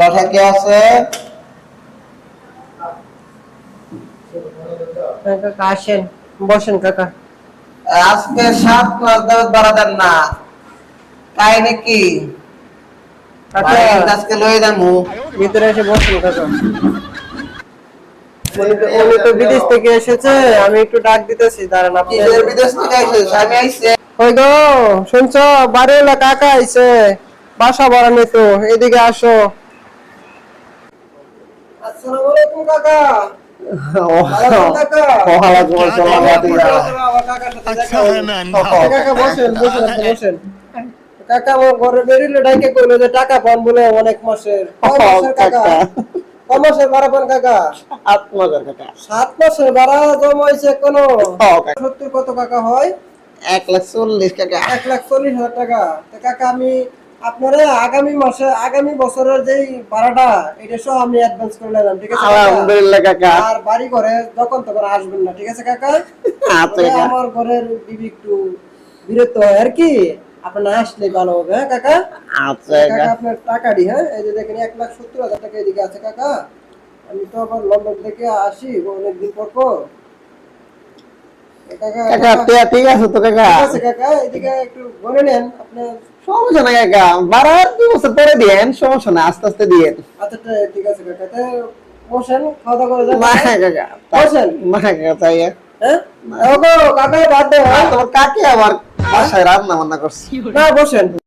বাসায় কে আছে? কাকা আসেন, বসেন কাকা। আজকে 7 মাস দাওয়াত বাড়া দেন না, তাই নাকি? কাকা আজকে লয়ে যামু। ভিতরে এসে বসেন কাকা। উনি তো বিদেশ থেকে এসেছে, আমি একটু ডাক দিতেছি, দাঁড়ান আপনি। কিসের বিদেশ থেকে আইছিস? আমি আইছি। ওই গো, শুনছো? বাড়িওয়ালা কাকা আইছে, বাসা ভাড়া নিত, এদিকে আসো। আসসালামু আলাইকুম কাকা। ওয়ালাইকুম কাকা। ওয়ালাইকুম আসসালাম। আমার কাকার সাথে দেখা হলো। কাকা বসেন, বসেন, আপনি বসেন। কাকা আমার ঘরে বেরিয়ে ডাইকে কইলো যে টাকা পান বলে অনেক মাসের। কয় মাসের কাকা? কয় মাসের ভাড়া পান কাকা? 7 মাসের কাকা। 7 মাসের ভাড়া জমাইছে কোনো? 70 কত কাকা হয়? 1,40,000 কাকা। 1,40,000 টাকা। তো কাকা আমি আপনারা আগামী মাসে আগামী বছরের যেই ভাড়াটা এটা সহ আমি অ্যাডভান্স করে নিলাম, ঠিক আছে কাকা? আলহামদুলিল্লাহ কাকা। আর বাড়ি ঘরে যখন তখন আসবেন না, ঠিক আছে কাকা? আচ্ছা কাকা। আমার ঘরের বিবি একটু বিরক্ত হয় আর কি, আপনি না আসলে ভালো হবে। হ্যাঁ কাকা? আচ্ছা কাকা কাকা। আপনার টাকাটি, হ্যাঁ এই যে দেখেন 1,70,000 টাকা এদিকে আছে কাকা। আমি তো আবার লন্ডন থেকে আসি অনেকদিন পর পর। কাকা কাকা ঠিক আছে তো কাকা। ঠিক আছে কাকা, এদিকে একটু বলে নেন আপনার। সমস্যা নাই কাকা, বাড়া 2 বছর পরে দিয়েন, সমস্যা নাই, আস্তে আস্তে দিয়েন। আচ্ছা ঠিক আছে কাকা, তো বসেন, খাওয়া দাওয়া করে যান না কাকা। কাকা, বসেন। না কাকা তাই। হ্যাঁ ওগো কাকা বাদ দাও। তোমার কাকে আবার বাসায় রান্না বান্না করছে? না বসেন।